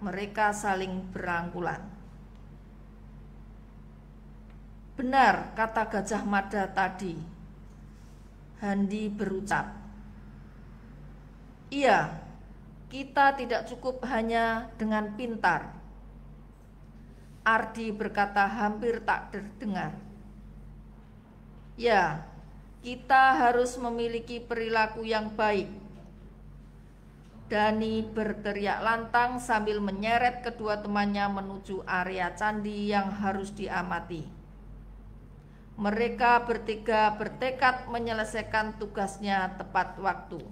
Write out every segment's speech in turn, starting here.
mereka saling berangkulan. Benar kata Gajah Mada tadi, Handi berucap. Iya, kita tidak cukup hanya dengan pintar. Ardi berkata hampir tak terdengar. Ya, kita harus memiliki perilaku yang baik. Dani berteriak lantang sambil menyeret kedua temannya menuju area candi yang harus diamati. Mereka bertiga bertekad menyelesaikan tugasnya tepat waktu.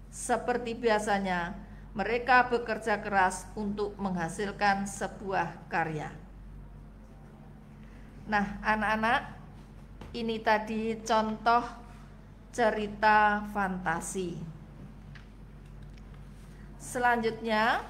Seperti biasanya, mereka bekerja keras untuk menghasilkan sebuah karya. Nah, anak-anak, ini tadi contoh cerita fantasi. Selanjutnya,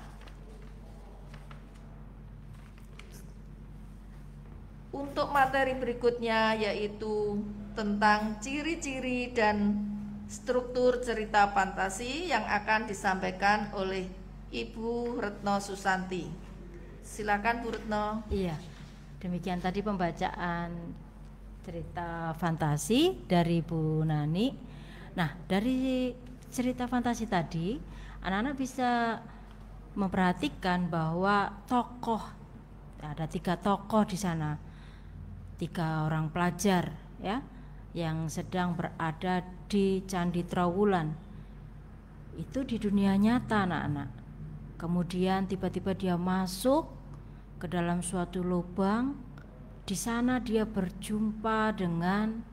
untuk materi berikutnya yaitu tentang ciri-ciri dan struktur cerita fantasi yang akan disampaikan oleh Ibu Retno Susanti. Silakan Bu Retno. Iya, demikian tadi pembacaan cerita fantasi dari Bu Nani. Nah, dari cerita fantasi tadi, anak-anak bisa memperhatikan bahwa ada 3 tokoh di sana. 3 orang pelajar ya yang sedang berada di Candi Trowulan. Itu di dunia nyata anak-anak. Kemudian tiba-tiba dia masuk ke dalam suatu lubang. Di sana dia berjumpa dengan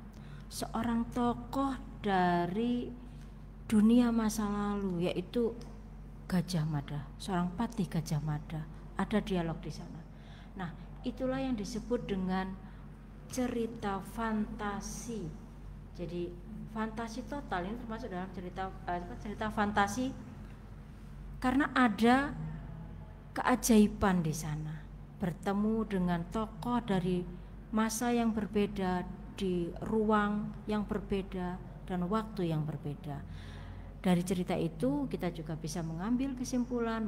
seorang tokoh dari dunia masa lalu, yaitu Gajah Mada, seorang patih Gajah Mada. Ada dialog di sana. Nah, itulah yang disebut dengan cerita fantasi. Jadi fantasi total ini termasuk dalam cerita fantasi karena ada keajaiban di sana. Bertemu dengan tokoh dari masa yang berbeda, di ruang yang berbeda dan waktu yang berbeda. Dari cerita itu kita juga bisa mengambil kesimpulan,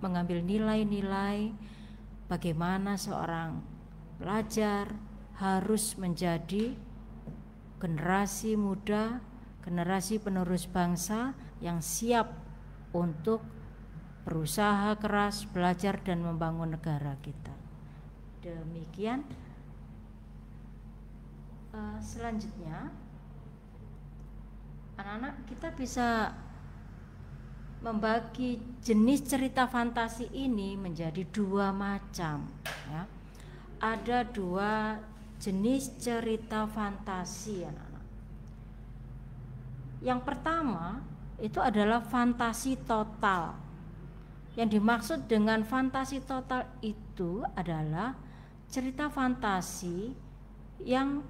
mengambil nilai-nilai bagaimana seorang pelajar harus menjadi generasi muda, generasi penerus bangsa yang siap untuk berusaha keras, belajar dan membangun negara kita. Demikian. Selanjutnya, anak-anak kita bisa membagi jenis cerita fantasi ini menjadi 2 macam ya. Ada 2 jenis cerita fantasi anak-anak. Yang pertama itu adalah fantasi total. Yang dimaksud dengan fantasi total itu adalah cerita fantasi yang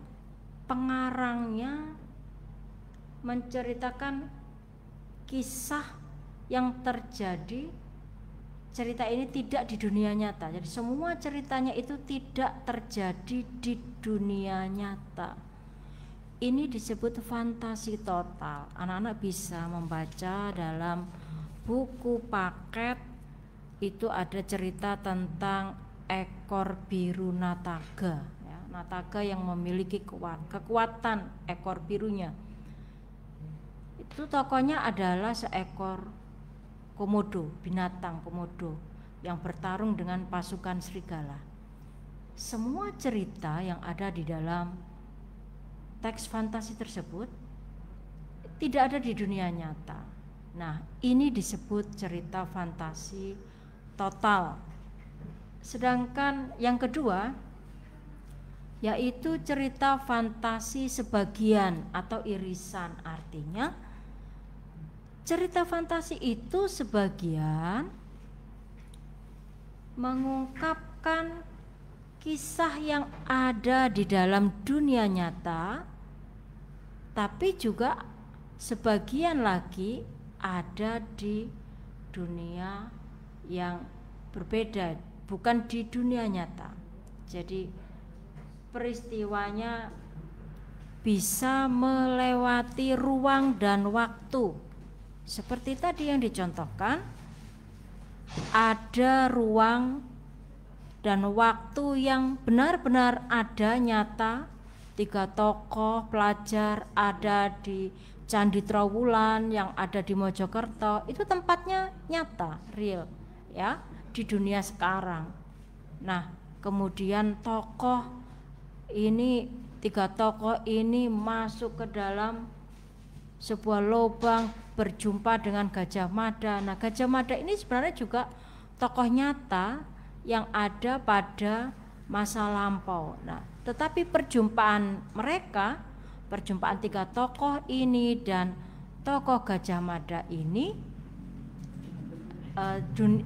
pengarangnya menceritakan kisah yang terjadi. Cerita ini tidak di dunia nyata. Jadi semua ceritanya itu tidak terjadi di dunia nyata. Ini disebut fantasi total. Anak-anak bisa membaca dalam buku paket. Itu ada cerita tentang ekor biru Nataga ya. Nataga yang memiliki kekuatan ekor birunya. Itu tokohnya adalah seekor komodo, binatang komodo yang bertarung dengan pasukan serigala. Semua cerita yang ada di dalam teks fantasi tersebut tidak ada di dunia nyata. Nah, ini disebut cerita fantasi total. Sedangkan yang kedua yaitu cerita fantasi sebagian atau irisan. Artinya cerita fantasi itu sebagian mengungkapkan kisah yang ada di dalam dunia nyata, tapi juga sebagian lagi ada di dunia yang berbeda, bukan di dunia nyata. Jadi peristiwanya bisa melewati ruang dan waktu. Seperti tadi yang dicontohkan, ada ruang dan waktu yang benar-benar ada nyata. 3 tokoh pelajar ada di Candi Trowulan, yang ada di Mojokerto, itu tempatnya nyata, real ya, di dunia sekarang. Nah, kemudian tokoh ini, 3 tokoh ini masuk ke dalam sebuah lubang, berjumpa dengan Gajah Mada. Nah, Gajah Mada ini sebenarnya juga tokoh nyata yang ada pada masa lampau. Nah, tetapi perjumpaan 3 tokoh ini dan tokoh Gajah Mada ini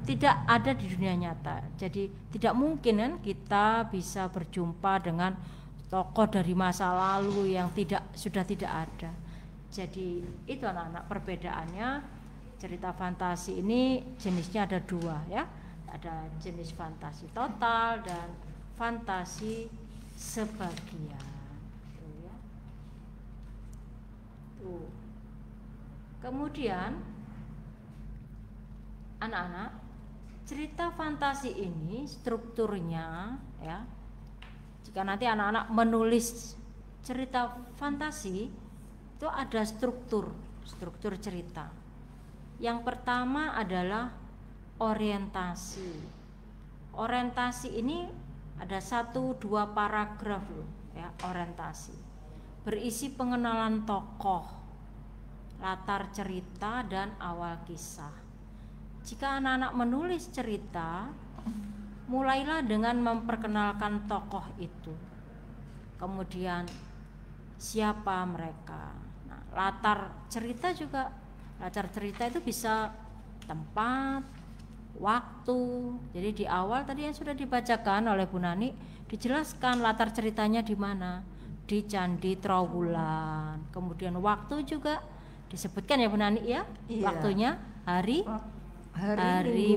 tidak ada di dunia nyata. Jadi tidak mungkin kan kita bisa berjumpa dengan tokoh dari masa lalu yang sudah tidak ada. Jadi itu anak-anak perbedaannya. Cerita fantasi ini jenisnya ada 2 ya. Ada jenis fantasi total dan fantasi sebagian. Tuh ya. Tuh. Kemudian anak-anak, cerita fantasi ini strukturnya ya. Jika nanti anak-anak menulis cerita fantasi, itu ada struktur cerita. Yang pertama adalah orientasi. Orientasi ini ada 1-2 paragraf loh ya, orientasi. Berisi pengenalan tokoh, latar cerita dan awal kisah. Jika anak-anak menulis cerita, mulailah dengan memperkenalkan tokoh itu. Kemudian siapa mereka. Nah, latar cerita itu bisa tempat, waktu. Jadi di awal tadi yang sudah dibacakan oleh Bu Nani, dijelaskan latar ceritanya di mana, di Candi Trowulan. Kemudian waktu juga disebutkan ya Bu Nani ya. Iya. Waktunya hari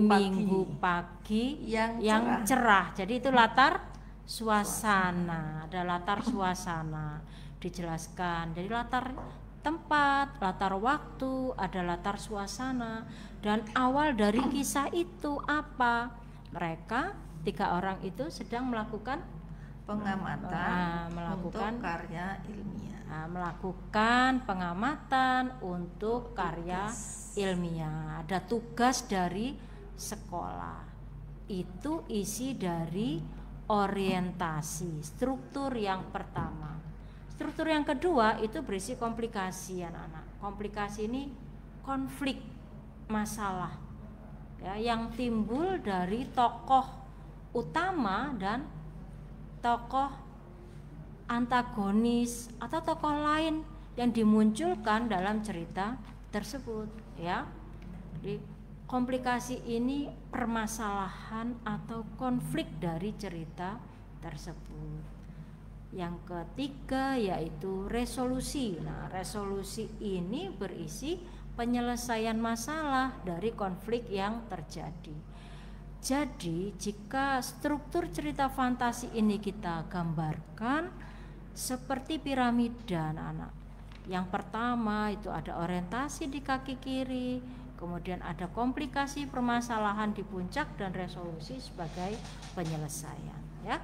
Minggu pagi yang cerah. Jadi itu latar suasana. Ada latar suasana dijelaskan. Jadi latar tempat, latar waktu, ada latar suasana, dan awal dari kisah itu apa? Mereka 3 orang itu sedang melakukan pengamatan untuk karya ilmiah. Melakukan pengamatan untuk karya ilmiah. Ada tugas dari sekolah. Itu isi dari orientasi, struktur yang pertama. Struktur yang kedua itu berisi komplikasi anak-anak. Komplikasi ini konflik, masalah ya, yang timbul dari tokoh utama dan tokoh antagonis atau tokoh lain yang dimunculkan dalam cerita tersebut ya. Jadi komplikasi ini permasalahan atau konflik dari cerita tersebut. Yang ketiga yaitu resolusi. Nah, resolusi ini berisi penyelesaian masalah dari konflik yang terjadi. Jadi, jika struktur cerita fantasi ini kita gambarkan seperti piramida, anak-anak. Yang pertama itu ada orientasi di kaki kiri, kemudian ada komplikasi permasalahan di puncak dan resolusi sebagai penyelesaian ya.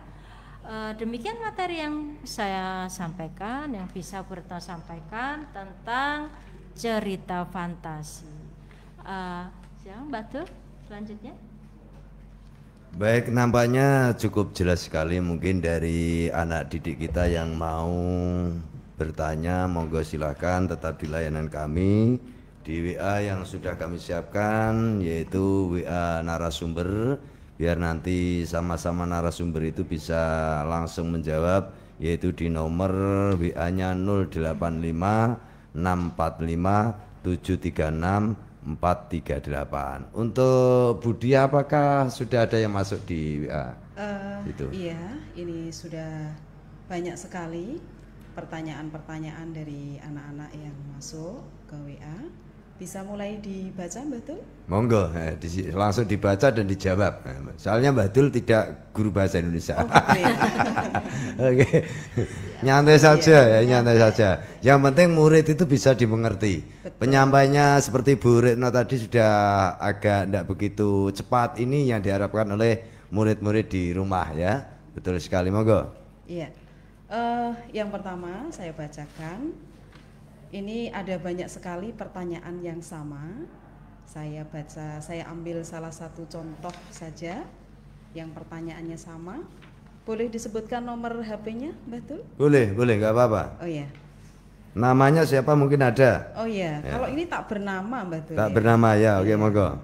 Demikian materi yang saya sampaikan, yang bisa Berta sampaikan tentang cerita fantasi. Mbak Tu, selanjutnya. Baik, nampaknya cukup jelas sekali. Mungkin dari anak didik kita yang mau bertanya, monggo silakan tetap di layanan kami di WA yang sudah kami siapkan, yaitu WA narasumber. Biar nanti sama-sama narasumber itu bisa langsung menjawab, yaitu di nomor WA-nya 085 645 736 438. Untuk Budi, apakah sudah ada yang masuk di WA? Iya, ini sudah banyak sekali pertanyaan-pertanyaan dari anak-anak yang masuk ke WA. Bisa mulai dibaca Mbak Tul? Monggo, langsung dibaca dan dijawab. Soalnya Mbak Dul tidak guru bahasa Indonesia. Oke, nyantai saja ya, nyantai saja. Yang penting murid itu bisa dimengerti. Penyampainya seperti Bu Retno tadi sudah agak tidak begitu cepat. Ini yang diharapkan oleh murid-murid di rumah ya. Betul sekali, monggo. Iya. Yang pertama saya bacakan. Ini ada banyak sekali pertanyaan yang sama. Saya ambil salah satu contoh saja yang pertanyaannya sama. Boleh disebutkan nomor HP-nya, Betul? Boleh, nggak apa-apa. Oh ya. Namanya siapa mungkin ada? Oh ya. Kalau ini tak bernama, Betul. Tak bernama ya, oke monggo.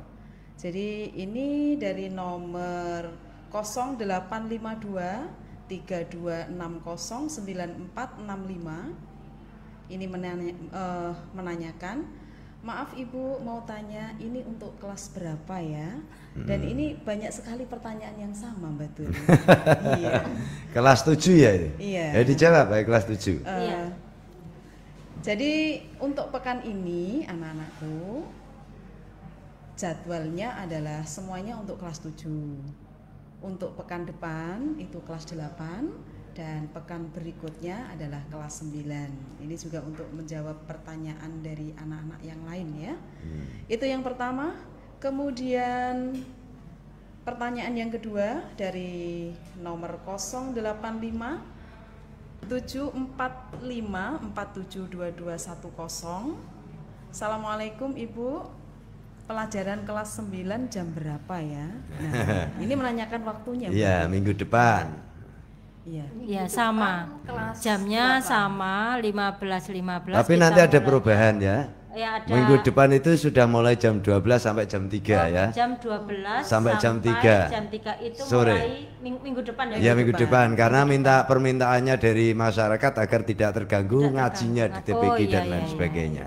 Jadi ini dari nomor 0852 3260 9465. Ini menanyakan, maaf Ibu mau tanya ini untuk kelas berapa ya? Dan ini banyak sekali pertanyaan yang sama Mbak Turi. Iya. Kelas 7 ya ini? Iya. Ya dijawab ya kelas 7. Iya. Jadi untuk pekan ini anak-anakku jadwalnya adalah semuanya untuk kelas 7. Untuk pekan depan itu kelas 8. Dan pekan berikutnya adalah kelas 9. Ini juga untuk menjawab pertanyaan dari anak-anak yang lain ya. Itu yang pertama. Kemudian pertanyaan yang kedua dari nomor 085 745 472210. Assalamualaikum Ibu. Pelajaran kelas 9 jam berapa ya? Nah, ini menanyakan waktunya. Iya, minggu depan. Iya sama, jamnya sama 15.15. Tapi nanti ada perubahan ya. Ya, ada. Minggu depan itu sudah mulai jam 12 sampai jam 3 ya. Jam 12 sampai jam 3. Jam 3 itu sore. mulai minggu depan Ya ya. minggu depan karena permintaannya dari masyarakat agar tidak terganggu ngajinya di TPG dan lain sebagainya.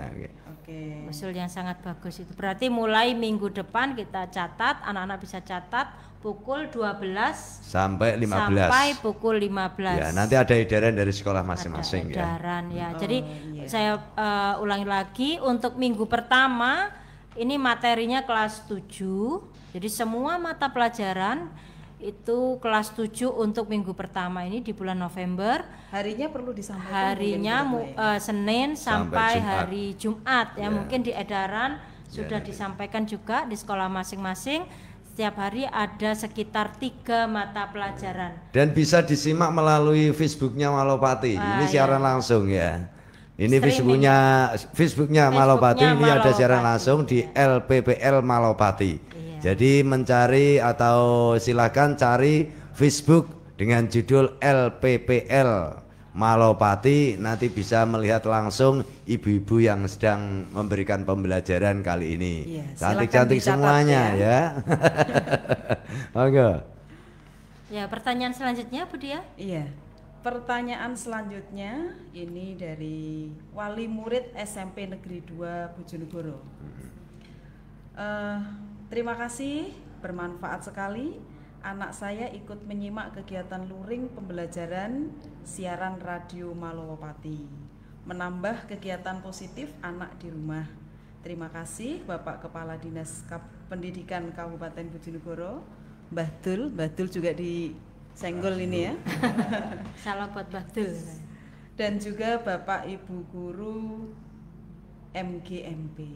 Oke. Usul yang sangat bagus itu. Berarti mulai minggu depan kita catat, anak-anak bisa catat pukul 12 sampai 15. Sampai pukul 15. Ya, nanti ada edaran dari sekolah masing-masing ya. Edaran ya. Jadi saya ulangi lagi untuk minggu pertama ini materinya kelas 7. Jadi semua mata pelajaran itu kelas 7 untuk minggu pertama ini di bulan November. Harinya perlu disampaikan. Harinya Senin sampai Jumat. hari Jumat ya. Mungkin di edaran sudah disampaikan juga di sekolah masing-masing. Setiap hari ada sekitar 3 mata pelajaran. Dan bisa disimak melalui Facebooknya Malopati. Ini siaran langsung ya. Ini Facebooknya Malopati. Ini ada siaran langsung di LPPL Malopati. Jadi mencari atau silakan cari Facebook dengan judul LPPL Malopati, nanti bisa melihat langsung ibu-ibu yang sedang memberikan pembelajaran kali ini. Cantik-cantik semuanya ya. Monggo. Ya, pertanyaan selanjutnya Bu Dia? Iya. Pertanyaan selanjutnya ini dari wali murid SMP Negeri 2 Bojonegoro. Terima kasih, bermanfaat sekali. Anak saya ikut menyimak kegiatan luring pembelajaran siaran radio Malopati, menambah kegiatan positif anak di rumah. Terima kasih Bapak Kepala Dinas Pendidikan Kabupaten Bojonegoro, Mbah Dul juga disenggol ini ya. Salam buat Mbah Dul. Dan juga Bapak Ibu Guru MGMP.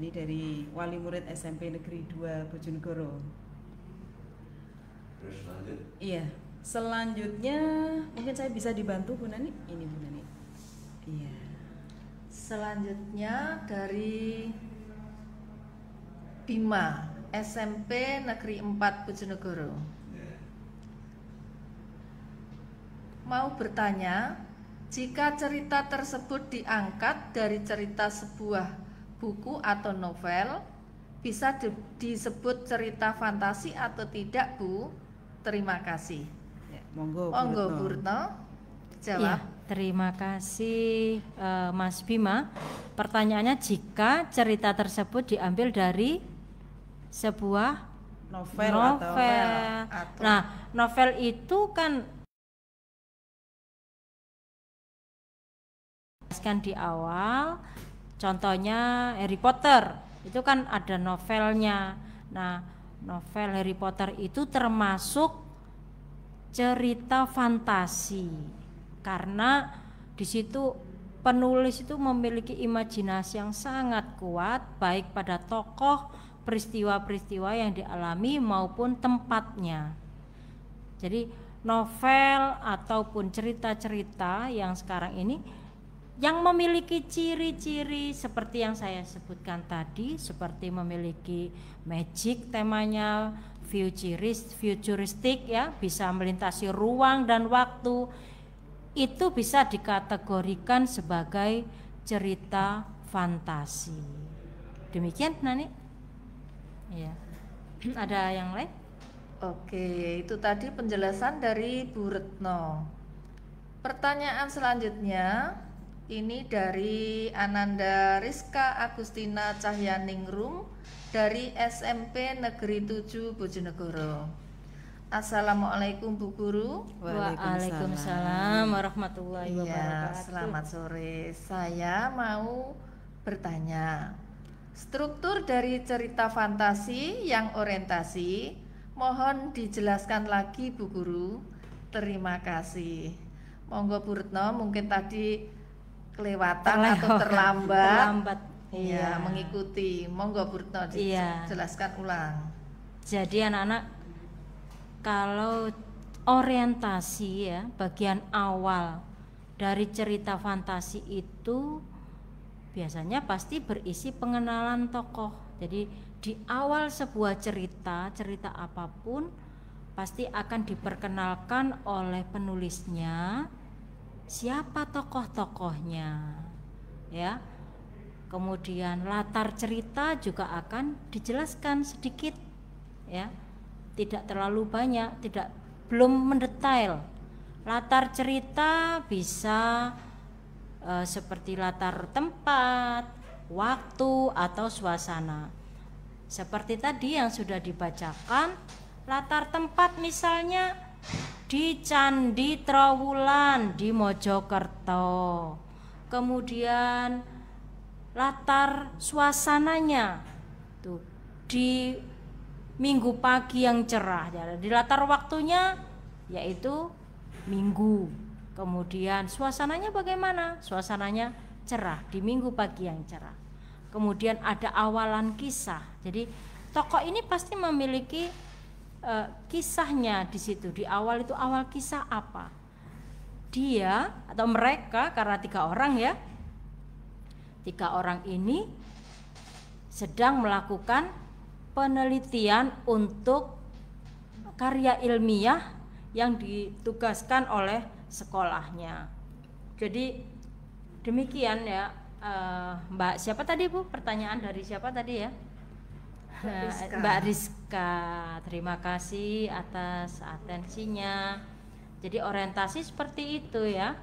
Ini dari wali murid SMP Negeri 2 Bojonegoro. Iya, selanjutnya mungkin saya bisa dibantu Bu Nani. Ini Bu Nani. Iya. Selanjutnya dari Bima SMP Negeri 4 Bojonegoro. Mau bertanya, jika cerita tersebut diangkat dari cerita sebuah buku atau novel, bisa disebut cerita fantasi atau tidak, Bu? Terima kasih. Ya, monggo Bu Retno jawab. Ya, terima kasih Mas Bima. Pertanyaannya, jika cerita tersebut diambil dari sebuah novel. Atau... Nah, novel itu kan di awal Contohnya Harry Potter, itu kan ada novelnya. Nah, novel Harry Potter itu termasuk cerita fantasi karena di situ penulis itu memiliki imajinasi yang sangat kuat baik pada tokoh, peristiwa-peristiwa yang dialami maupun tempatnya. Jadi novel ataupun cerita-cerita yang sekarang ini yang memiliki ciri-ciri seperti yang saya sebutkan tadi, seperti memiliki magic temanya, futuristik ya, bisa melintasi ruang dan waktu, itu bisa dikategorikan sebagai cerita fantasi. Demikian Nani. Ya. Ada yang lain? Oke, itu tadi penjelasan dari Bu Retno. Pertanyaan selanjutnya ini dari Ananda Rizka Agustina Cahyaningrum dari SMP Negeri 7 Bojonegoro. Assalamualaikum Bu Guru. Waalaikumsalam warahmatullahi Iya, wabarakatuh. selamat sore. Saya mau bertanya, struktur dari cerita fantasi yang orientasi mohon dijelaskan lagi Bu Guru. Terima kasih. Monggo Bu Retno, mungkin tadi kelewatan atau terlambat. Iya, mengikuti. Monggo Bu Retno dijelaskan ulang. Jadi anak-anak, kalau orientasi ya, bagian awal dari cerita fantasi itu biasanya pasti berisi pengenalan tokoh. Jadi di awal sebuah cerita apapun pasti akan diperkenalkan oleh penulisnya siapa tokoh-tokohnya, ya. Kemudian latar cerita juga akan dijelaskan sedikit, ya. Tidak terlalu banyak, belum mendetail. Latar cerita bisa seperti latar tempat, waktu atau suasana. Seperti tadi yang sudah dibacakan, latar tempat misalnya di Candi Trowulan di Mojokerto. Kemudian latar suasananya tuh di Minggu pagi yang cerah. Di latar waktunya yaitu Minggu. Kemudian suasananya bagaimana? Suasananya cerah di Minggu pagi yang cerah. Kemudian ada awalan kisah. Jadi tokoh ini pasti memiliki kisahnya di situ. Di awal itu awal kisah apa? Dia atau mereka, karena 3 orang ya. 3 orang ini sedang melakukan penelitian untuk karya ilmiah yang ditugaskan oleh sekolahnya. Jadi demikian ya. Mbak siapa tadi Bu? Pertanyaan dari siapa tadi ya? Mbak Rizka. Terima kasih atas atensinya. Jadi orientasi seperti itu ya.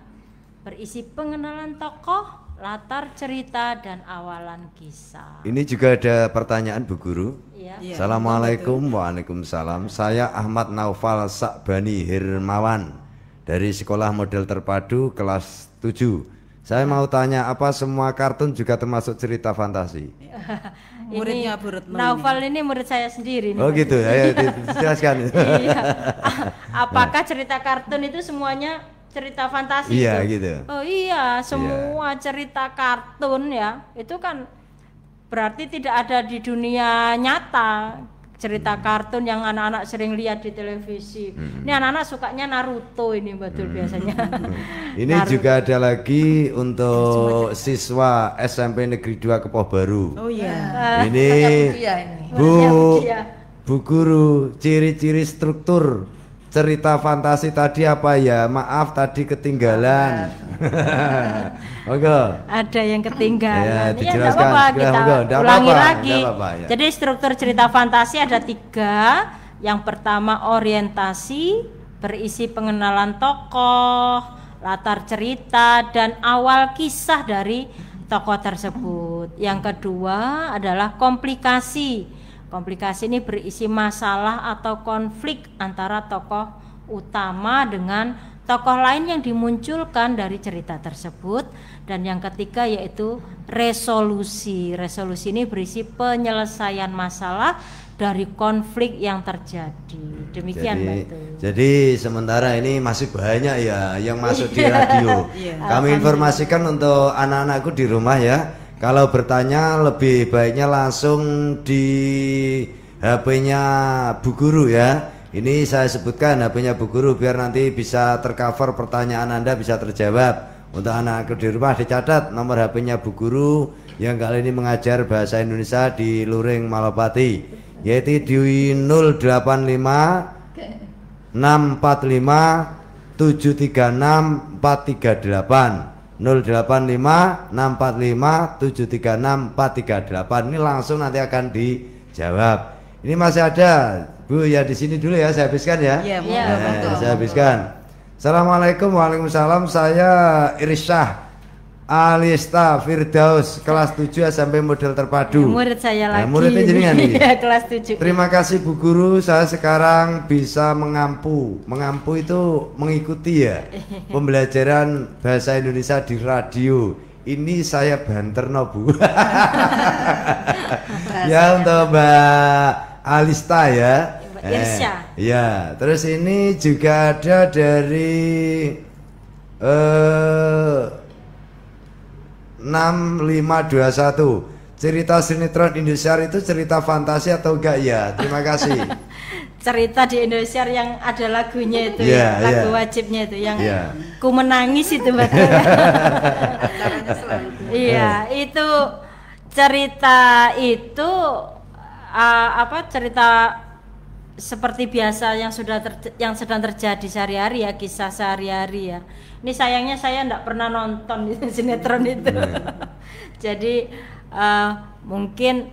Berisi pengenalan tokoh, latar cerita dan awalan kisah. Ini juga ada pertanyaan Bu Guru. Ya. Assalamualaikum. Waalaikumsalam. Saya Ahmad Naufal Sakbani Hirmawan dari Sekolah Model Terpadu kelas 7. Saya mau tanya, apa semua kartun juga termasuk cerita fantasi? Muridnya Bu Retno. Naufal ini murid saya sendiri nih. Oh gitu, ayo dijelaskan. Iya. Apakah cerita kartun itu semuanya cerita fantasi? Iya itu? gitu. Oh iya, semua cerita kartun ya, itu kan berarti tidak ada di dunia nyata. Cerita kartun yang anak-anak sering lihat di televisi. Ini anak-anak sukanya Naruto ini betul biasanya. Ini Naruto. juga ada lagi untuk siswa SMP Negeri 2 Kepoh Baru. Oh iya. Ini Bu Guru, ciri-ciri struktur cerita fantasi tadi apa ya? Maaf tadi ketinggalan. Monggo. Ada yang ketinggalan. Ya, Ya, dijelaskan. enggak apa-apa, kita Enggak ulangi apa-apa, lagi. enggak apa-apa, ya. Jadi struktur cerita fantasi ada 3. Yang pertama orientasi, berisi pengenalan tokoh, latar cerita dan awal kisah dari tokoh tersebut. Yang kedua adalah komplikasi. Komplikasi ini berisi masalah atau konflik antara tokoh utama dengan tokoh lain yang dimunculkan dari cerita tersebut. Dan yang ketiga yaitu resolusi. Resolusi ini berisi penyelesaian masalah dari konflik yang terjadi. Demikian Mbak Tu. Jadi sementara ini masih banyak ya yang masuk di radio. Kami informasikan untuk anak-anakku di rumah ya, kalau bertanya lebih baiknya langsung di HP-nya Bu Guru ya. Ini saya sebutkan HP-nya Bu Guru biar nanti bisa tercover pertanyaan Anda bisa terjawab. Untuk anak di rumah dicatat nomor HP-nya Bu Guru yang kali ini mengajar bahasa Indonesia di Luring Malopati, yaitu di 085 645 736 438 085 645 736 438. Ini langsung nanti akan dijawab. Ini masih ada Bu ya, di sini dulu ya, saya habiskan ya. Iya, Saya habiskan. Assalamualaikum, waalaikumsalam. Saya Irsyah Alista Firdaus, kelas 7 SMP model terpadu. Murid saya lagi. Muridnya jenengan nih. Kelas 7. Terima kasih Bu Guru, saya sekarang bisa mengampu. Mengampu itu mengikuti ya pembelajaran bahasa Indonesia di radio. Ini saya banterno Bu. Ya untuk Mbak Alista ya. Irsya. Ya, terus ini juga ada dari 6521. Cerita sinetron Indosiar itu cerita fantasi atau enggak ya? Terima kasih. Cerita di Indosiar yang ada lagunya itu Yeah, lagu yeah. wajibnya itu yang Yeah. ku menangis itu betul. Caranya selalu itu. Iya, itu cerita itu cerita seperti biasa yang yang sedang terjadi sehari-hari ya, kisah sehari-hari ya. Ini sayangnya saya enggak pernah nonton sinetron itu. Jadi mungkin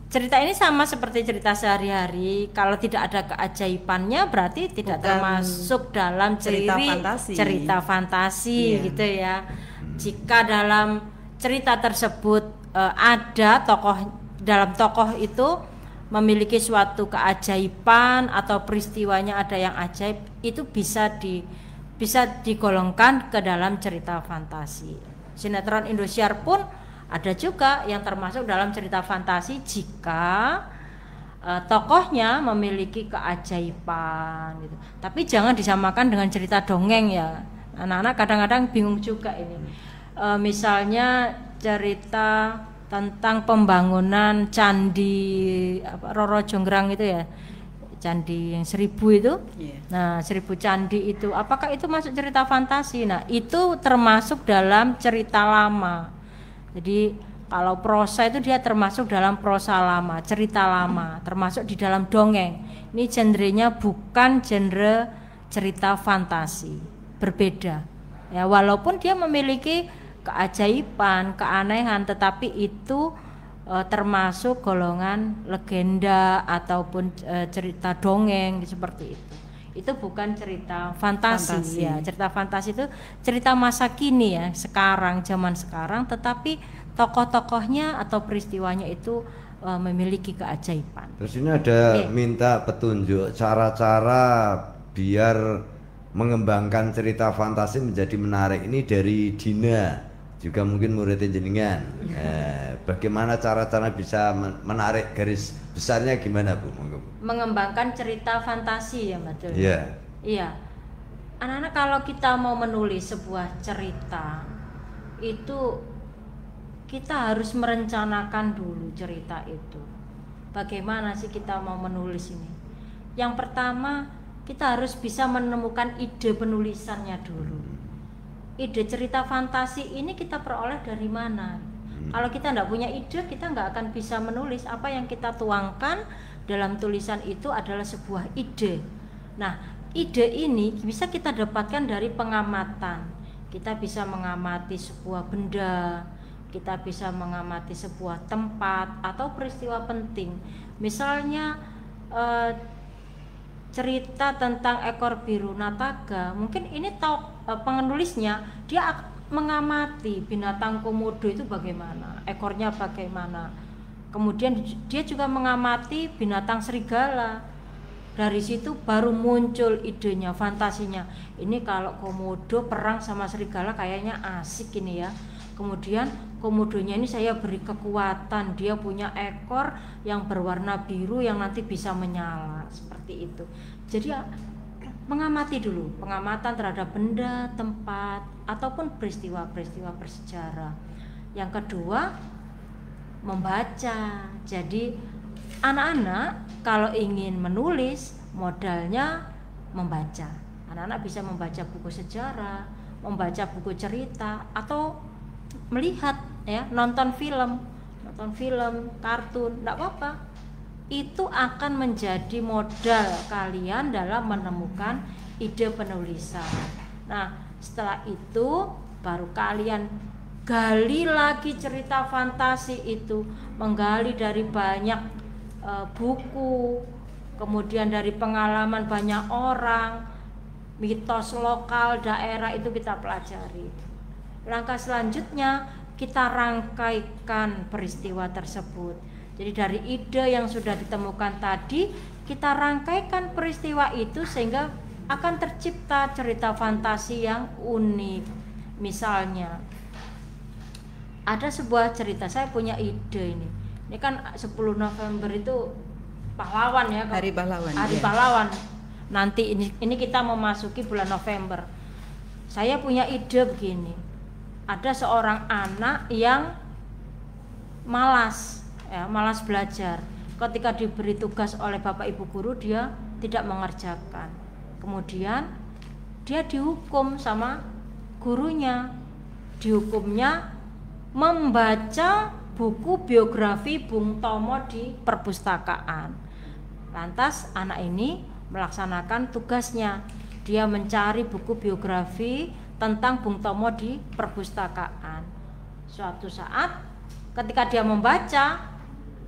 cerita ini sama seperti cerita sehari-hari. Kalau tidak ada keajaibannya berarti tidak Bukan termasuk dalam cerita fantasi Iya. gitu ya. Jika dalam cerita tersebut ada dalam tokoh itu memiliki suatu keajaiban atau peristiwanya ada yang ajaib, itu bisa digolongkan ke dalam cerita fantasi. Sinetron Indosiar pun ada juga yang termasuk dalam cerita fantasi jika tokohnya memiliki keajaiban gitu. Tapi jangan disamakan dengan cerita dongeng ya. Anak-anak kadang-kadang bingung juga ini. Misalnya cerita tentang pembangunan candi Roro Jonggrang itu ya, candi yang 1000 itu. Nah 1000 candi itu apakah itu masuk cerita fantasi? Nah itu termasuk dalam cerita lama. Jadi kalau prosa itu dia termasuk dalam prosa lama, cerita lama, termasuk di dalam dongeng. Ini genrenya bukan genre cerita fantasi, berbeda ya, walaupun dia memiliki keajaiban, keanehan, tetapi itu termasuk golongan legenda ataupun cerita dongeng seperti itu. Itu bukan cerita fantasi ya. Cerita fantasi itu cerita masa kini ya, sekarang, zaman sekarang, tetapi tokoh-tokohnya atau peristiwanya itu memiliki keajaiban. Terus ini ada minta petunjuk cara-cara biar mengembangkan cerita fantasi menjadi menarik. Ini dari Dina, juga mungkin murid jenengan. Bagaimana cara-cara bisa menarik, garis besarnya gimana Bu? Mengembangkan cerita fantasi ya Mbak. Iya. Iya. Anak-anak kalau kita mau menulis sebuah cerita itu kita harus merencanakan dulu cerita itu. Bagaimana sih kita mau menulis ini? Yang pertama kita harus bisa menemukan ide penulisannya dulu. Ide cerita fantasi ini kita peroleh dari mana? Kalau kita tidak punya ide, kita nggak akan bisa menulis. Apa yang kita tuangkan dalam tulisan itu adalah sebuah ide. Nah, ide ini bisa kita dapatkan dari pengamatan. Kita bisa mengamati sebuah benda, kita bisa mengamati sebuah tempat atau peristiwa penting. Misalnya cerita tentang ekor biru nataga, mungkin ini penulisnya dia mengamati binatang komodo itu bagaimana, ekornya bagaimana, kemudian dia juga mengamati binatang serigala Dari situ baru muncul idenya, fantasinya. Ini kalau komodo perang sama serigala kayaknya asik ini ya. Kemudian komodonya ini saya beri kekuatan, dia punya ekor yang berwarna biru yang nanti bisa menyala, seperti itu. Jadi mengamati dulu, pengamatan terhadap benda, tempat, ataupun peristiwa-peristiwa bersejarah. Yang kedua, membaca. Jadi anak-anak kalau ingin menulis, modalnya membaca. Anak-anak bisa membaca buku sejarah, membaca buku cerita, atau melihat ya, nonton film, kartun, enggak apa-apa. Itu akan menjadi modal kalian dalam menemukan ide penulisan. Nah, setelah itu baru kalian gali lagi cerita fantasi itu, menggali dari banyak buku, kemudian dari pengalaman banyak orang, mitos lokal daerah itu kita pelajari. Langkah selanjutnya kita rangkaikan peristiwa tersebut. Jadi dari ide yang sudah ditemukan tadi, kita rangkaikan peristiwa itu sehingga akan tercipta cerita fantasi yang unik. Misalnya ada sebuah cerita, saya punya ide ini. Ini kan 10 November itu pahlawan ya, Hari Pahlawan. Hari ya. Pahlawan. Nanti ini kita memasuki bulan November. Saya punya ide begini. Ada seorang anak yang malas belajar. Ketika diberi tugas oleh Bapak Ibu guru, dia tidak mengerjakan. Kemudian dia dihukum sama gurunya. Dihukumnya membaca buku biografi Bung Tomo di perpustakaan. Lantas anak ini melaksanakan tugasnya. Dia mencari buku biografi tentang Bung Tomo di perpustakaan. Suatu saat ketika dia membaca,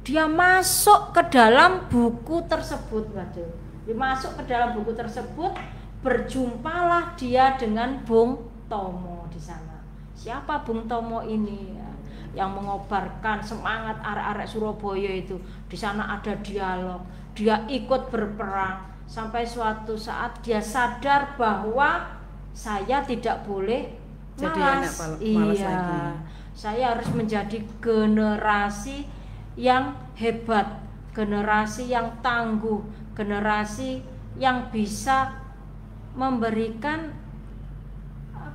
dia masuk ke dalam buku tersebut. Waduh, dia masuk ke dalam buku tersebut, berjumpalah dia dengan Bung Tomo di sana. Siapa Bung Tomo ini? Yang mengobarkan semangat arek-arek Surabaya itu. Di sana ada dialog, dia ikut berperang sampai suatu saat dia sadar bahwa saya tidak boleh Jadi malas. anak malas Iya, lagi. saya harus menjadi generasi yang hebat, generasi yang tangguh, generasi yang bisa memberikan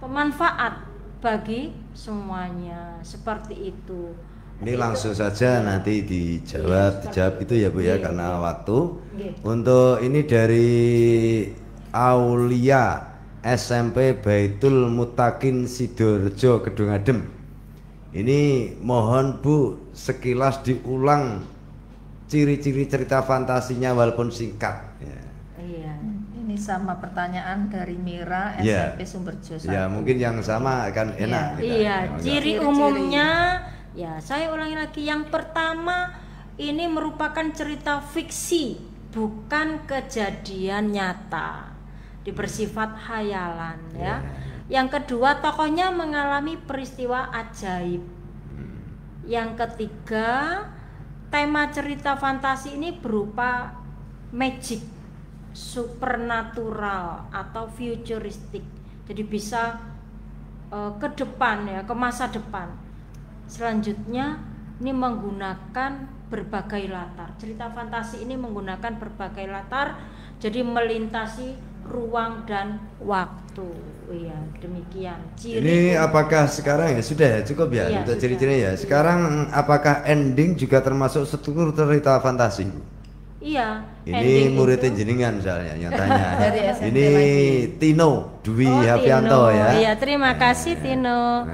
manfaat bagi semuanya, seperti itu. Ini langsung saja nanti dijawab itu ya Bu ya, Iya, karena iya. waktu. Iya. Untuk ini dari Aulia SMP Baitul Mutakin Sidoarjo Kedung Adem. Ini mohon Bu sekilas diulang ciri-ciri cerita fantasinya walaupun singkat ya. Iya. Ini sama pertanyaan dari Mira Iya. SMP Sumberjo 1. Ya mungkin yang sama akan enak. kita. Iya, Ya, ciri Ciri-ciri. umumnya ya saya ulangi lagi. Yang pertama, ini merupakan cerita fiksi, bukan kejadian nyata, bersifat khayalan ya. Yang kedua, tokohnya mengalami peristiwa ajaib. Yang ketiga, tema cerita fantasi ini berupa magic, supernatural atau futuristik. Jadi bisa ke depan ya, ke masa depan. Selanjutnya ini menggunakan berbagai latar. Cerita fantasi ini menggunakan berbagai latar, jadi melintasi ruang dan waktu. Iya, demikian. Ini apakah sekarang ya sudah ya cukup ya Iya, untuk sudah. ciri-cirinya ya. Sekarang apakah ending juga termasuk struktur cerita fantasi? Iya. Ini ending muridnya itu- jenengan misalnya yang tanya. Dari SMP Ini lagi. Tino Dwi Oh, Hafianto Tino. ya. Iya, terima kasih Tino.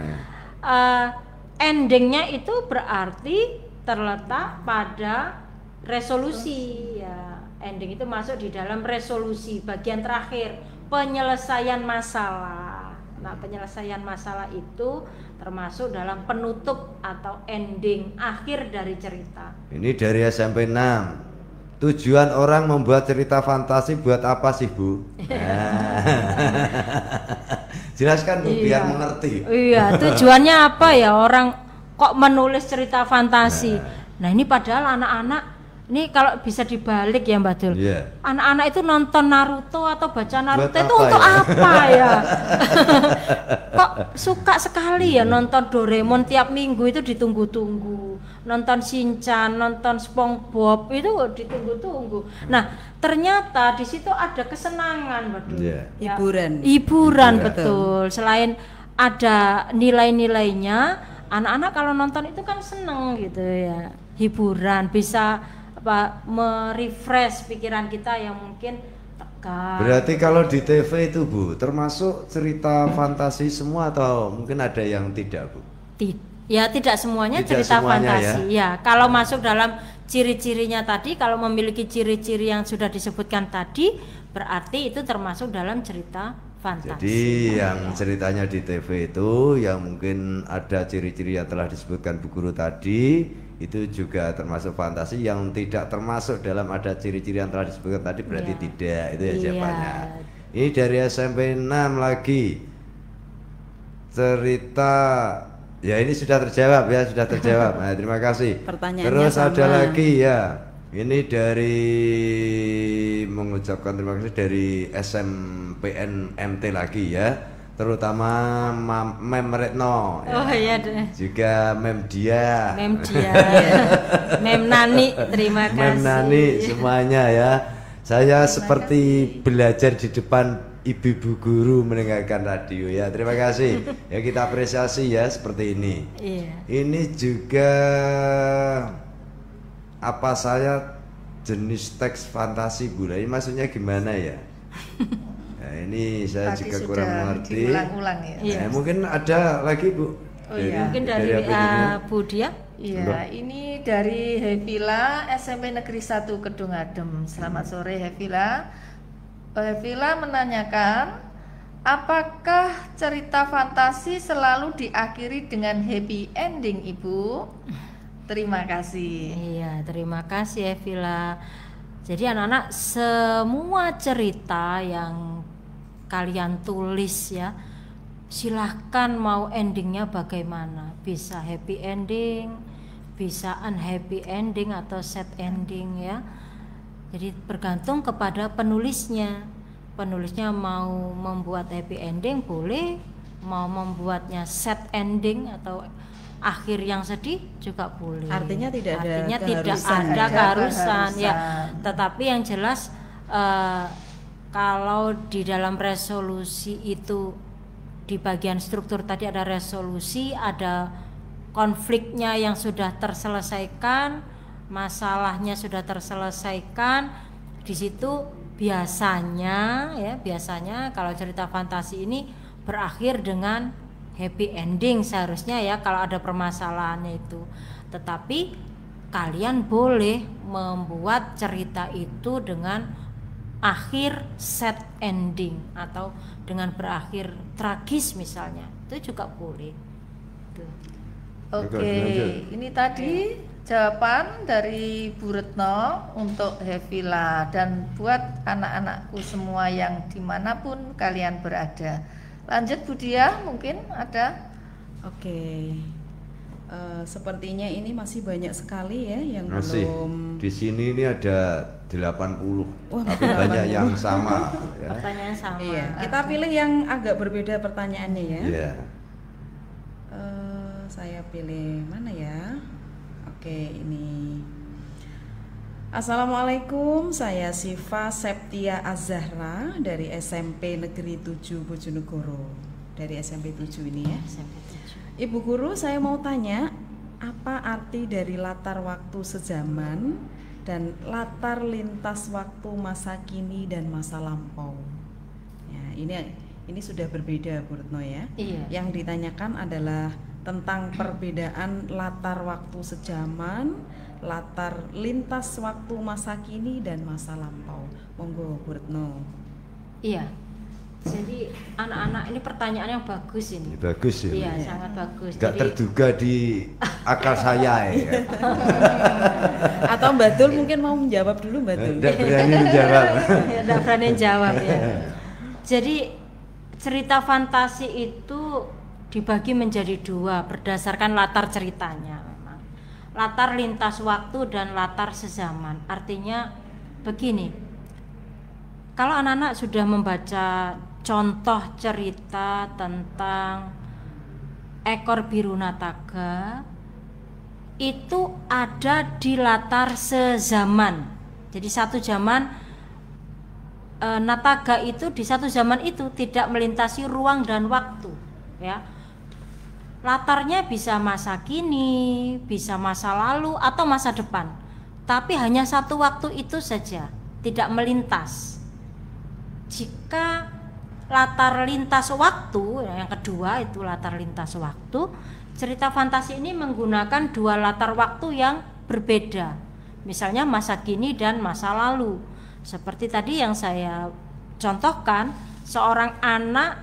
Endingnya itu berarti terletak pada resolusi ya. Ending itu masuk di dalam resolusi bagian terakhir, penyelesaian masalah. Nah, penyelesaian masalah itu termasuk dalam penutup atau ending akhir dari cerita. Ini dari SMP 6. Tujuan orang membuat cerita fantasi buat apa sih Bu? Jelaskan Bu biar mengerti. Iya, tujuannya apa ya orang kok menulis cerita fantasi? Nah, ini padahal anak-anak Ini kalau bisa dibalik ya Mbak Dul. Iya. Anak-anak itu nonton Naruto atau baca Naruto Buat itu apa untuk ya? apa ya? Kok suka sekali ya nonton Doraemon tiap minggu itu ditunggu-tunggu. Nonton Shinchan, nonton SpongeBob itu ditunggu-tunggu. Nah, ternyata di situ ada kesenangan Mbak Dul. Iya. Ya, Hiburan. hiburan Hiburan. betul. Selain ada nilai-nilainya, anak-anak kalau nonton itu kan seneng gitu ya. Hiburan bisa apa merefresh pikiran kita yang mungkin tegang. Berarti kalau di TV itu Bu, termasuk cerita fantasi semua atau mungkin ada yang tidak Bu? Ya tidak semuanya Tidak cerita semuanya, fantasi ya. Kalau masuk dalam ciri-cirinya tadi, kalau memiliki ciri-ciri yang sudah disebutkan tadi, berarti itu termasuk dalam cerita fantasi. Jadi yang ceritanya di TV itu yang mungkin ada ciri-ciri yang telah disebutkan Bu Guru tadi itu juga termasuk fantasi, yang tidak termasuk dalam ada ciri-ciri yang telah disebutkan tadi berarti Iya. tidak, itu ya Iya. jawabannya. Ini dari SMP 6 lagi cerita, ya ini sudah terjawab ya, sudah terjawab. Nah, terima kasih. Pertanyaannya Terus ada sama. lagi ya, ini dari mengucapkan terima kasih dari SMPN MT lagi ya, terutama Mem Retno ya. Oh iya deh. Juga Mem Dia, Mem Dia, Mem Nani, terima kasih. Mem Nani, semuanya ya. Saya seperti belajar di depan ibu-ibu guru mendengarkan radio ya. Terima kasih. Ya kita apresiasi ya seperti ini. Iya. Ini juga apa saya jenis teks fantasi Bu? Ini maksudnya gimana ya? Nah, ini saya Tadi juga sudah kurang mengerti. diulang-ulang ya. Iya. Nah, mungkin ada lagi Bu. Oh iya. Mungkin dari apa judulnya? Bu Dia. Iya, ini dari Hevila SMP Negeri 1 Kedung Adem. Selamat sore Hevila. Hevila menanyakan, apakah cerita fantasi selalu diakhiri dengan happy ending, Ibu? Terima kasih. Iya, terima kasih Evila. Jadi anak-anak, semua cerita yang kalian tulis ya, silahkan mau endingnya bagaimana. Bisa happy ending, bisa unhappy ending atau sad ending ya. Jadi bergantung kepada penulisnya. Penulisnya mau membuat happy ending boleh, mau membuatnya sad ending atau akhir yang sedih juga boleh. Artinya tidak ada Artinya tidak keharusan. ada Ada keharusan ya. keharusan. Tetapi yang jelas kalau di dalam resolusi itu di bagian struktur tadi ada resolusi, ada konfliknya yang sudah terselesaikan, masalahnya sudah terselesaikan. Di situ biasanya kalau cerita fantasi ini berakhir dengan happy ending seharusnya ya kalau ada permasalahannya itu. Tetapi kalian boleh membuat cerita itu dengan akhir sad ending atau dengan berakhir tragis misalnya, itu juga boleh. Tuh. Oke, lanjut. ini tadi jawaban dari Bu Retno untuk Hevila dan buat anak-anakku semua yang dimanapun kalian berada. Lanjut Bu Dia, mungkin ada? Oke. Sepertinya ini masih banyak sekali ya yang Masih belum. di sini ini ada 80. Wah, Tapi banyak yang sama ya. Pertanyaan sama. Iya, kita pilih yang agak berbeda pertanyaannya ya. Iya. Saya pilih mana ya? Oke, ini. Assalamualaikum, saya Siva Septia Azahra dari SMP Negeri 7 Bojonegoro. Dari SMP 7 ini ya. Ibu Guru, saya mau tanya, apa arti dari latar waktu sejaman dan latar lintas waktu masa kini dan masa lampau? Ya, ini sudah berbeda Bu Retno ya. Iya. Yang ditanyakan adalah tentang perbedaan latar waktu sejaman, latar lintas waktu masa kini dan masa lampau. Monggo Bu Retno. Iya. Jadi anak-anak ini pertanyaan yang bagus ini. Bagus ya. Iya, sangat bagus. Nggak Jadi terduga di akal saya ya. Atau Mbak Dul mungkin mau menjawab dulu Mbak Dul. Tidak berani menjawab. ya, nggak berani jawab ya. Jadi cerita fantasi itu dibagi menjadi dua berdasarkan latar ceritanya memang. latar lintas waktu dan latar sezaman. Artinya begini, kalau anak-anak sudah membaca contoh cerita tentang ekor biru nataga, itu ada di latar sezaman. Jadi satu zaman nataga itu di satu zaman itu tidak melintasi ruang dan waktu, ya. Latarnya bisa masa kini, bisa masa lalu atau masa depan. Tapi hanya satu waktu itu saja, tidak melintas. Jika latar lintas waktu, yang kedua itu latar lintas waktu, cerita fantasi ini menggunakan dua latar waktu yang berbeda. Misalnya masa kini dan masa lalu. Seperti tadi yang saya contohkan, seorang anak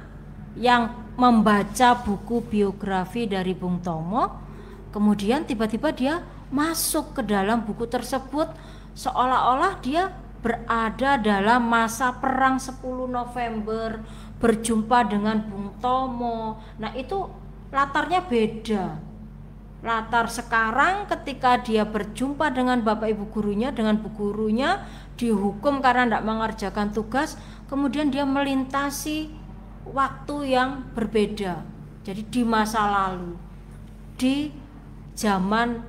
yang membaca buku biografi dari Bung Tomo, kemudian tiba-tiba dia masuk ke dalam buku tersebut seolah-olah dia berada dalam masa perang 10 November, berjumpa dengan Bung Tomo. Nah, itu latarnya beda. Latar sekarang ketika dia berjumpa dengan bapak ibu gurunya, dengan bu gurunya dihukum karena tidak mengerjakan tugas, kemudian dia melintasi waktu yang berbeda. Jadi di masa lalu, di zaman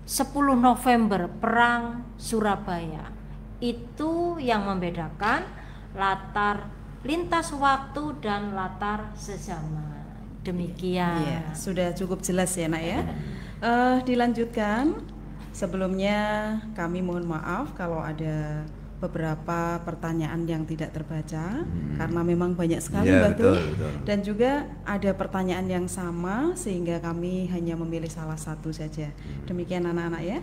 10 November perang Surabaya. Itu yang membedakan latar lintas waktu dan latar sezaman. Demikian. Iya, sudah cukup jelas ya nak ya. Dilanjutkan. Sebelumnya kami mohon maaf kalau ada beberapa pertanyaan yang tidak terbaca karena memang banyak sekali Ya, Batu. betul. Dan juga ada pertanyaan yang sama sehingga kami hanya memilih salah satu saja. Demikian anak-anak ya.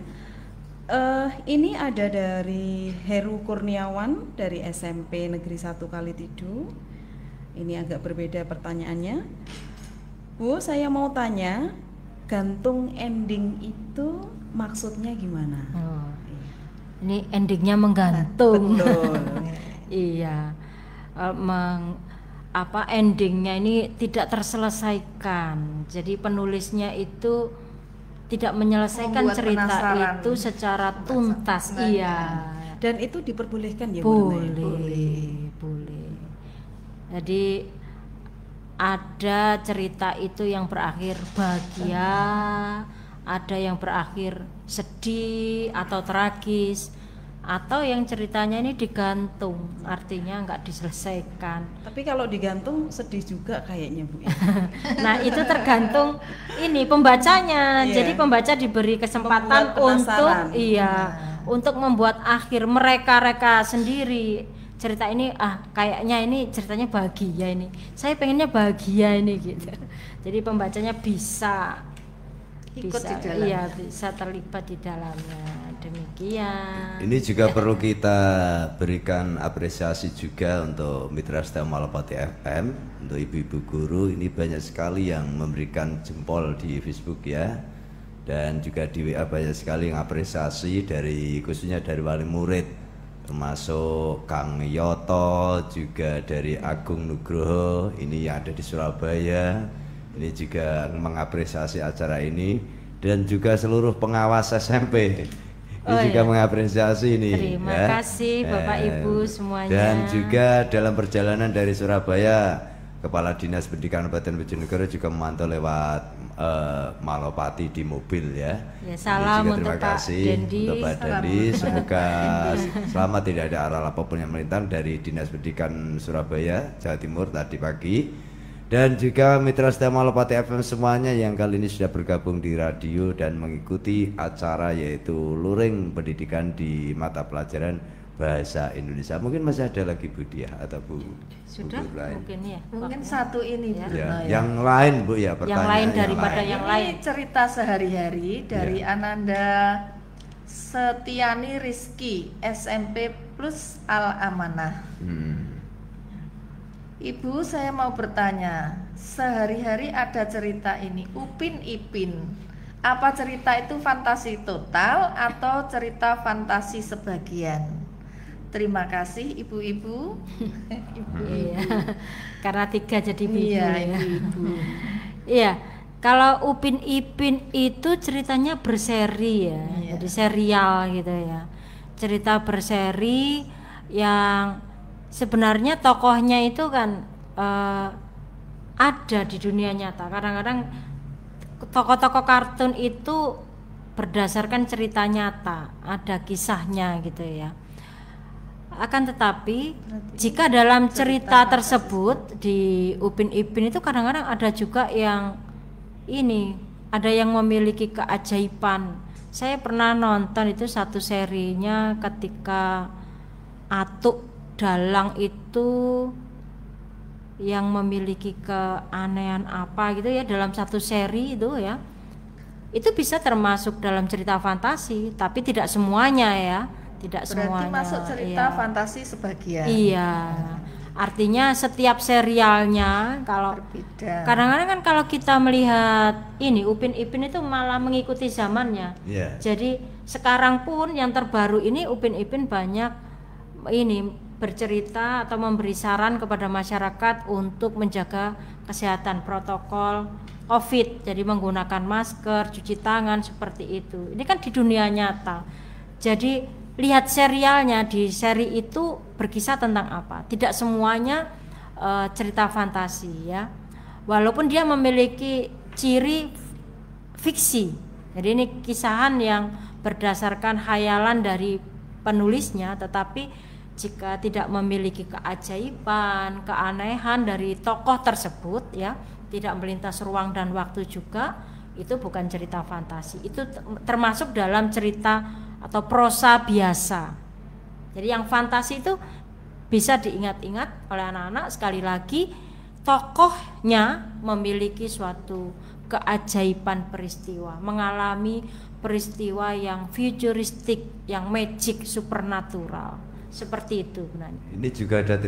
Ini ada dari Heru Kurniawan dari SMP Negeri 1 Kalitidu. Ini agak berbeda pertanyaannya. Bu, saya mau tanya, gantung ending itu maksudnya gimana? Oh, ini endingnya menggantung. Betul. Iya, endingnya ini tidak terselesaikan. Jadi penulisnya itu tidak menyelesaikan Membuat cerita penasaran. itu secara tuntas. Iya. Dan itu diperbolehkan ya Bu Nurma, ya? Boleh. Jadi ada cerita itu yang berakhir bahagia, ada yang berakhir sedih atau tragis, atau yang ceritanya ini digantung, artinya nggak diselesaikan. Tapi kalau digantung sedih juga kayaknya Bu. Nah, itu tergantung ini pembacanya. Iya. Jadi pembaca diberi kesempatan Membuat penasaran. untuk membuat akhir mereka sendiri. Cerita ini kayaknya ini ceritanya bahagia ini. Saya pengennya bahagia ini gitu. Jadi pembacanya bisa Ikut di dalamnya. Iya, bisa terlibat di dalamnya. Demikian. Ini juga perlu kita berikan apresiasi juga untuk Mitra Setia Malapati FM, untuk ibu-ibu guru. Ini banyak sekali yang memberikan jempol di Facebook ya, dan juga di WA banyak sekali yang apresiasi dari khususnya dari wali murid, termasuk Kang Yoto, juga dari Agung Nugroho, ini yang ada di Surabaya. Ini juga mengapresiasi acara ini, dan juga seluruh pengawas SMP. Ini juga mengapresiasi ini. Terima kasih Bapak Ibu semuanya. Dan juga dalam perjalanan dari Surabaya, Kepala Dinas Pendidikan Kabupaten Bojonegoro juga memantau lewat Malopati di mobil ya. Ya, salam Juga untuk terima Pak kasih Dendi. untuk Pak Dendi. Semoga selamat, tidak ada aral apapun yang melintang dari Dinas Pendidikan Surabaya, Jawa Timur tadi pagi. Dan juga Mitra Setia Malopati FM semuanya yang kali ini sudah bergabung di radio dan mengikuti acara yaitu Luring Pendidikan di mata pelajaran Bahasa Indonesia. Mungkin masih ada lagi Bu Diah atau Bu Sudah Bu lain. mungkin ya. Mungkin satu ini Bu Ya, Retno, ya. yang lain Bu ya, pertanyaan Yang lain daripada lain. yang Ini lain. cerita sehari-hari dari Ananda Setiani Rizky, SMP Plus Al Amanah. Ibu, saya mau bertanya, sehari-hari ada cerita ini, Upin Ipin. Apa cerita itu fantasi total atau cerita fantasi sebagian? Terima kasih ibu-ibu. Iya. Karena 3 jadi bibu Iya, ya. ibu-ibu. Iya. Kalau Upin Ipin itu ceritanya berseri ya, jadi serial gitu ya. Cerita berseri yang sebenarnya tokohnya itu kan ada di dunia nyata. Kadang-kadang tokoh-tokoh kartun itu berdasarkan cerita nyata, ada kisahnya gitu ya. Akan tetapi jika dalam cerita tersebut di Upin Ipin itu kadang-kadang ada juga yang ada yang memiliki keajaiban. Saya pernah nonton itu satu serinya ketika Atuk Dalang itu yang memiliki keanehan apa gitu ya dalam satu seri itu ya. Itu bisa termasuk dalam cerita fantasi, tapi tidak semuanya ya. Tidak Berarti semuanya. masuk cerita fantasi sebagian. Iya. Artinya setiap serialnya kalau Berbeda. kadang-kadang kan kalau kita melihat Upin Ipin itu malah mengikuti zamannya. Jadi sekarang pun yang terbaru ini Upin Ipin banyak bercerita atau memberi saran kepada masyarakat untuk menjaga kesehatan protokol COVID. Jadi menggunakan masker, cuci tangan seperti itu. Ini kan di dunia nyata. Jadi lihat serialnya, di seri itu berkisah tentang apa. Tidak semuanya cerita fantasi ya. Walaupun dia memiliki ciri fiksi. Jadi ini kisahan yang berdasarkan khayalan dari penulisnya, tetapi jika tidak memiliki keajaiban, keanehan dari tokoh tersebut ya, tidak melintas ruang dan waktu juga, itu bukan cerita fantasi. Itu termasuk dalam cerita atau prosa biasa. Jadi yang fantasi itu bisa diingat-ingat oleh anak-anak, sekali lagi tokohnya memiliki suatu keajaiban peristiwa, mengalami peristiwa yang futuristik, yang magic, supernatural. Seperti itu sebenarnya. Ini juga ada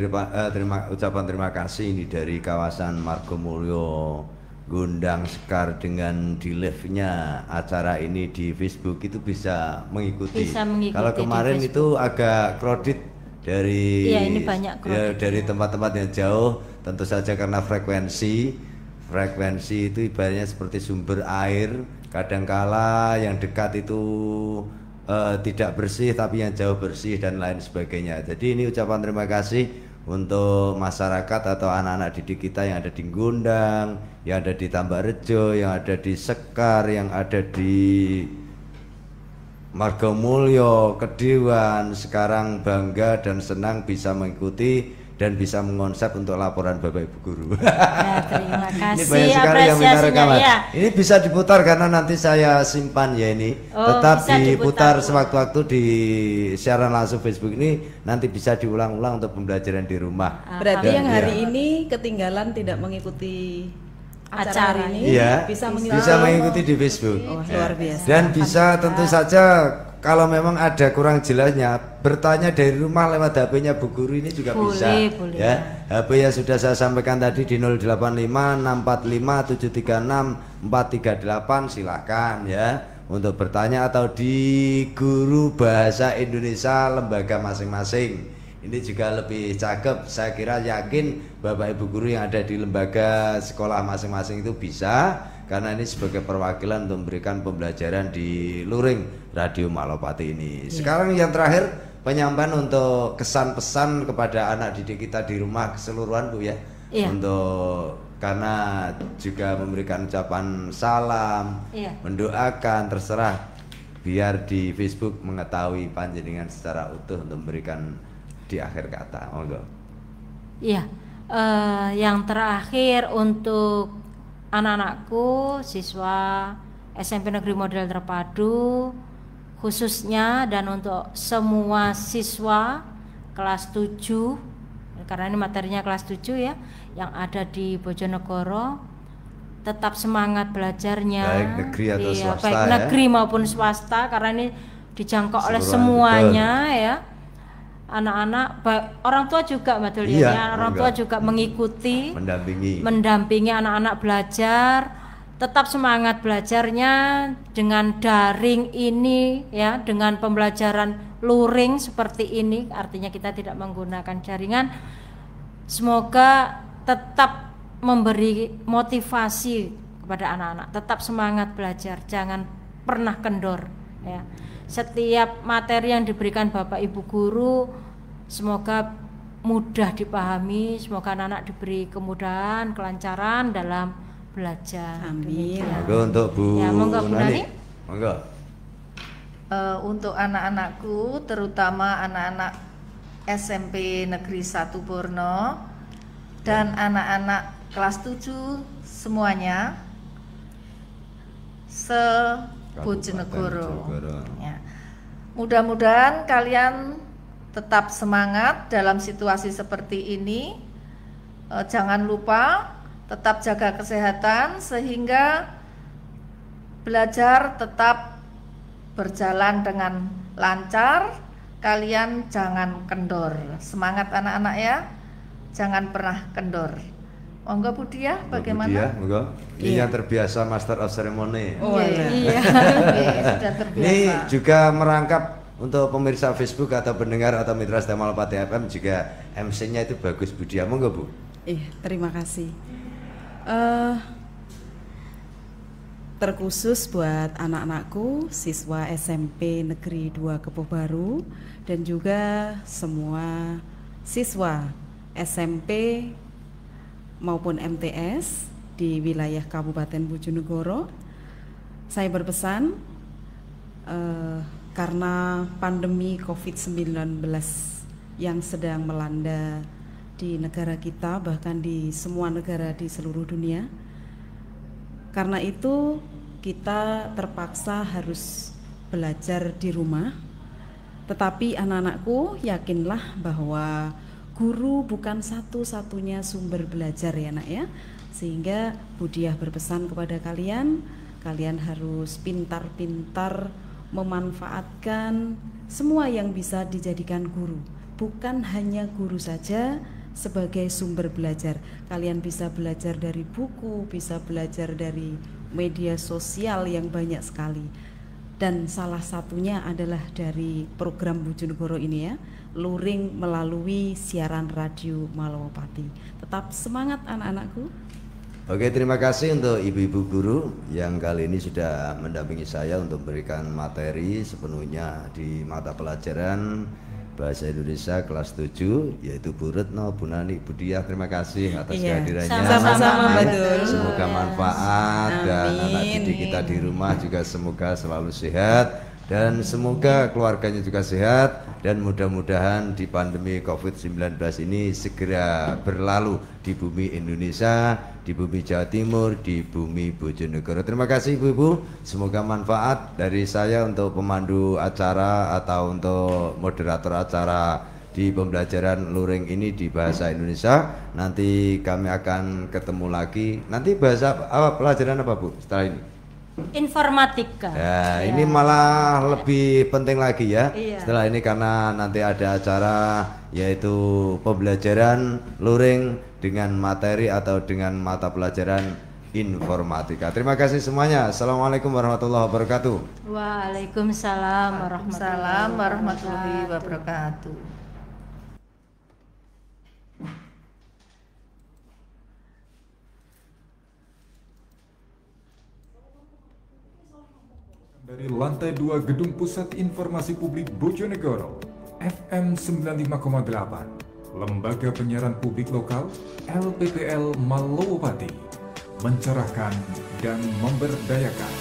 ucapan terima kasih ini dari kawasan Margomulyo, Gondang Sekar, dengan di live-nya acara ini di Facebook itu bisa mengikuti. Kalau kemarin itu agak kredit dari ini banyak dari tempat-tempat yang jauh, tentu saja karena frekuensi itu ibaratnya seperti sumber air. Kadangkala yang dekat itu tidak bersih, tapi yang jauh bersih dan lain sebagainya. Jadi ini ucapan terima kasih untuk masyarakat atau anak-anak didik kita yang ada di Gondang, yang ada di Tambakrejo, yang ada di Sekar, yang ada di Margomulyo, Kedewan. Sekarang bangga dan senang bisa mengikuti dan bisa mengonsep untuk laporan Bapak Ibu Guru. Ya, terima kasih. Ini banyak sekali yang minta rekaman. Ya. Ini bisa diputar karena nanti saya simpan ya ini. Tetap diputar sewaktu-waktu di siaran langsung Facebook ini, nanti bisa diulang-ulang untuk pembelajaran di rumah. Berarti yang hari ini ketinggalan tidak mengikuti acara ini, bisa mengikuti di Facebook. Luar biasa. Dan bisa tentu saja kalau memang ada kurang jelasnya, bertanya dari rumah lewat HP-nya Bu Guru ini juga bisa. Boleh. Ya, HP yang sudah saya sampaikan tadi di 085645736438, silakan ya untuk bertanya, atau di Guru Bahasa Indonesia lembaga masing-masing. Ini juga lebih cakep, saya kira, yakin Bapak Ibu Guru yang ada di lembaga sekolah masing-masing itu bisa, karena ini sebagai perwakilan untuk memberikan pembelajaran di Luring Radio Malopati ini. Sekarang yang terakhir, penyampaian untuk kesan pesan kepada anak didik kita di rumah keseluruhan, Bu ya. Untuk karena juga memberikan ucapan salam, mendoakan, terserah, biar di Facebook mengetahui panjenengan secara utuh untuk memberikan di akhir kata. Monggo. Iya, yang terakhir untuk anak-anakku siswa SMP Negeri Model Terpadu khususnya, dan untuk semua siswa kelas 7, karena ini materinya kelas 7 ya, yang ada di Bojonegoro, tetap semangat belajarnya, baik negeri atau swasta, baik negeri maupun swasta, karena ini dijangkau oleh semuanya ya. Anak-anak, orang tua juga betul ya, orang tua juga mengikuti, mendampingi anak-anak belajar, tetap semangat belajarnya dengan daring ini ya, dengan pembelajaran luring seperti ini, artinya kita tidak menggunakan jaringan. Semoga tetap memberi motivasi kepada anak-anak, tetap semangat belajar, jangan pernah kendor ya. Setiap materi yang diberikan Bapak Ibu guru semoga mudah dipahami, semoga anak-anak diberi kemudahan, kelancaran dalam belajar. Amin. Monggo untuk Bu Ya, monggo Bu Nani. Monggo. Untuk anak-anakku, terutama anak-anak SMP Negeri 1 Borno dan anak-anak kelas 7 semuanya se-Bojonegoro. Ya. Mudah-mudahan kalian tetap semangat dalam situasi seperti ini. Jangan lupa tetap jaga kesehatan sehingga belajar tetap berjalan dengan lancar. Kalian jangan kendor. Semangat anak-anak ya. Jangan pernah kendor. Monggo Bu Diah, bagaimana? Bu Diah, monggo. Ini yang terbiasa Master of Ceremony. Oh iya. Sudah terbiasa. Ini juga merangkap untuk pemirsa Facebook atau pendengar atau mitra setia Malopati FM juga MC-nya itu bagus Bu Diah. Monggo Bu. Terima kasih. Terkhusus buat anak-anakku, siswa SMP Negeri 2 Kepo Baru dan juga semua siswa SMP maupun MTS di wilayah Kabupaten Bojonegoro. Saya berpesan karena pandemi COVID-19 yang sedang melanda di negara kita, bahkan di semua negara di seluruh dunia. Karena itu kita terpaksa harus belajar di rumah. Tetapi anak-anakku, yakinlah bahwa guru bukan satu-satunya sumber belajar ya nak ya. Sehingga Bu Diah berpesan kepada kalian, kalian harus pintar-pintar memanfaatkan semua yang bisa dijadikan guru. Bukan hanya guru saja sebagai sumber belajar. Kalian bisa belajar dari buku, bisa belajar dari media sosial yang banyak sekali. Dan salah satunya adalah dari program Bojonegoro ini ya, luring melalui siaran radio Malowapati. Tetap semangat anak-anakku. Oke, terima kasih untuk ibu-ibu guru yang kali ini sudah mendampingi saya untuk memberikan materi sepenuhnya di mata pelajaran Bahasa Indonesia kelas 7, yaitu Bu Retno, Bu Nani, Bu Diah. Terima kasih atas kehadirannya. Sama-sama, betul. Semoga manfaat. Amin. Dan anak didik kita di rumah juga semoga selalu sehat, dan semoga keluarganya juga sehat, dan mudah-mudahan di pandemi COVID-19 ini segera berlalu di bumi Indonesia, di bumi Jawa Timur, di bumi Bojonegoro. Terima kasih Ibu-ibu, semoga manfaat dari saya untuk pemandu acara atau untuk moderator acara di pembelajaran luring ini di bahasa Indonesia. Nanti kami akan ketemu lagi. Nanti bahasa apa, pelajaran apa Bu setelah ini? Informatika. Ya, ini malah lebih penting lagi ya. Iya. Setelah ini karena nanti ada acara yaitu pembelajaran luring dengan materi atau dengan mata pelajaran informatika. Terima kasih semuanya. Assalamualaikum warahmatullahi wabarakatuh. Waalaikumsalam warahmatullahi wabarakatuh. Dari lantai 2 Gedung Pusat Informasi Publik Bojonegoro, FM 95,8, Lembaga Penyiaran Publik Lokal, LPPL Malowapati, mencerahkan dan memberdayakan.